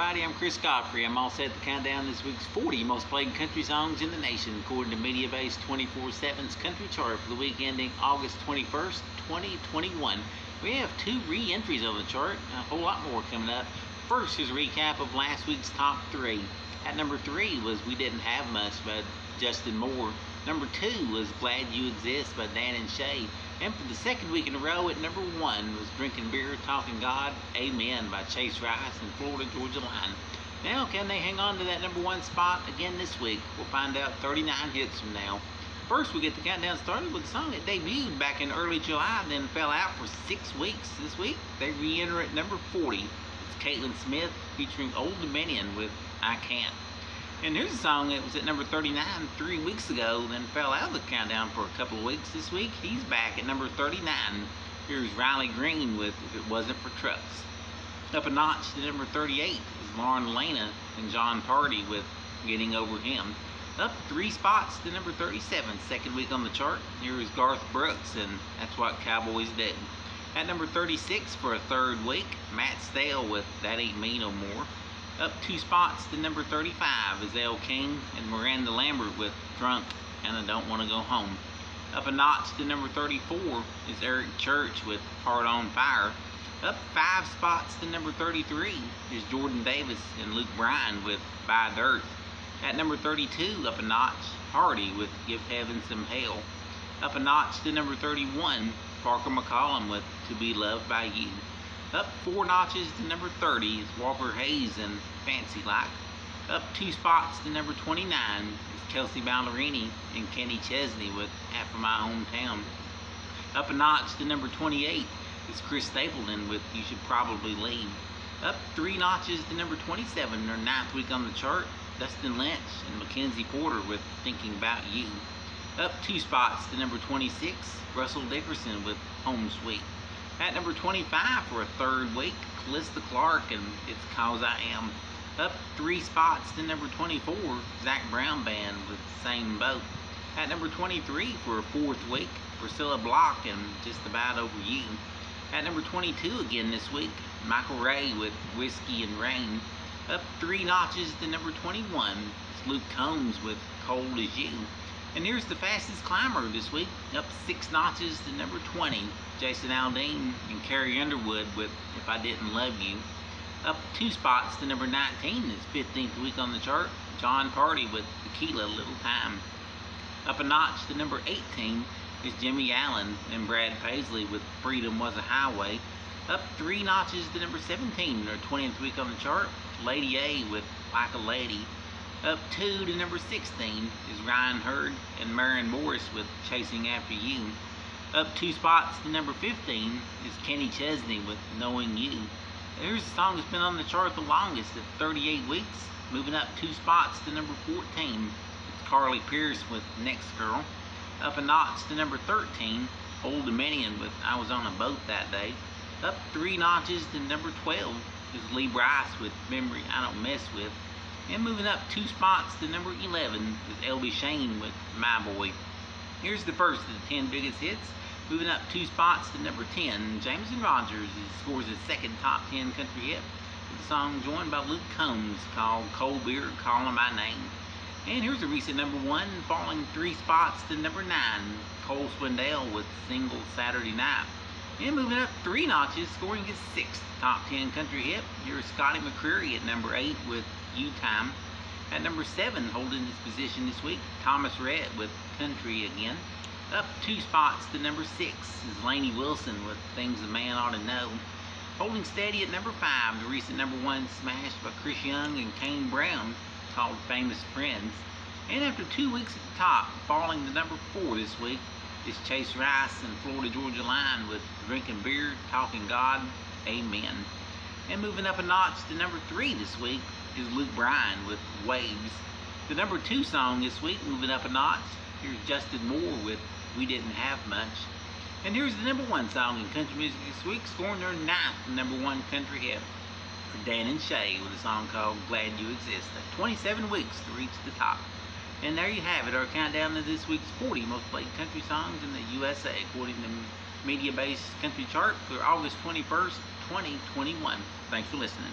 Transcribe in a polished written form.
everybody, I'm Chris Godfrey. I'm all set to count down this week's 40 most played country songs in the nation, according to MediaBase 24/7's country chart for the week ending August 21st, 2021. We have 2 re-entries on the chart, a whole lot more coming up. First is a recap of last week's top 3. At number 3 was We Didn't Have Much by Justin Moore. Number 2 was Glad You Exist by Dan and Shay. And for the second week in a row, at number 1 was Drinking Beer, Talking God, Amen by Chase Rice and Florida Georgia Line. Now, can they hang on to that number 1 spot again this week? We'll find out 39 hits from now. First, we get the countdown started with a song that debuted back in early July, then fell out for 6 weeks. This week, they re-enter at number 40. It's Caitlin Smith featuring Old Dominion with I Can't. And here's a song that was at number 39 3 weeks ago, then fell out of the countdown for a couple of weeks. This week, he's back at number 39. Here's Riley Green with If It Wasn't for Trucks. Up a notch to number 38 is Lauren Lena and John Party with Getting Over Him. Up 3 spots to number 37, second week on the chart. Here is Garth Brooks and That's What Cowboys Do. At number 36 for a third week, Matt Stale with That Ain't Me No More. Up 2 spots to number 35 is Elle King and Miranda Lambert with Drunk and I Don't Want to Go Home. Up a notch to number 34 is Eric Church with Heart on Fire. Up 5 spots to number 33 is Jordan Davis and Luke Bryan with Buy Dirt. At number 32, up a notch, Hardy with Give Heaven Some Hell. Up a notch to number 31, Parker McCollum with To Be Loved by You. Up 4 notches to number 30 is Walker Hayes and Fancy Like. Up 2 spots to number 29 is Kelsey Ballerini and Kenny Chesney with Half of My Hometown. Up a notch to number 28 is Chris Stapleton with You Should Probably Leave. Up 3 notches to number 27, their 9th week on the chart, Dustin Lynch and Mackenzie Porter with Thinking About You. Up 2 spots to number 26, Russell Dickerson with Home Sweet. At number 25 for a third week, Callista Clark and It's 'Cause I Am. Up 3 spots to number 24, Zac Brown Band with Same Boat. At number 23 for a 4th week, Priscilla Block and Just About Over You. At number 22 again this week, Michael Ray with Whiskey and Rain. Up 3 notches to number 21, it's Luke Combs with Cold As You. And here's the fastest climber this week, up 6 notches to number 20, Jason Aldean and Carrie Underwood with If I Didn't Love You. Up 2 spots to number 19, it's 15th week on the chart, John Party with Tequila Little Time. Up a notch to number 18 is Jimmy Allen and Brad Paisley with Freedom Was a Highway. Up 3 notches to number 17, their 20th week on the chart, Lady A with Like a Lady. Up 2 to number 16 is Ryan Hurd and Maren Morris with Chasing After You. Up 2 spots to number 15 is Kenny Chesney with Knowing You. Here's the song that's been on the chart the longest at 38 weeks. Moving up 2 spots to number 14, it's Carly Pearce with Next Girl. Up a notch to number 13, Old Dominion with I Was on a Boat That Day. Up 3 notches to number 12 is Lee Brice with Memory I Don't Mess With. And moving up 2 spots to number 11 is L.B. Shane with My Boy. Here's the first of the 10 biggest hits. Moving up 2 spots to number 10, Jameson Rogers scores his second top 10 country hit with a song joined by Luke Combs called Cold Beer Calling My Name. And here's a recent number 1, falling 3 spots to number 9, Cole Swindell with Single Saturday Night. And moving up 3 notches, scoring his 6th top 10 country hit, here's Scotty McCreery at number 8 with You Time. At number 7, holding his position this week, Thomas Rhett with Country Again. Up 2 spots to number 6 is Lainey Wilson with Things a Man Ought to Know. Holding steady at number 5, the recent number 1 smash by Chris Young and Kane Brown called Famous Friends. And after 2 weeks at the top, falling to number 4 this week, is Chase Rice and Florida Georgia Line with Drinking Beer, Talking God, Amen. And moving up a notch to number 3 this week is Luke Bryan with Waves. The number 2 song this week, moving up a notch, here's Justin Moore with We Didn't Have Much. And here's the number 1 song in country music this week, scoring their 9th number 1 country hit for Dan and Shay with a song called Glad You Exist. 27 weeks to reach the top. And there you have it, our countdown to this week's 40 most played country songs in the USA, according to MediaBase Country Chart for August 21st, 2021. Thanks for listening.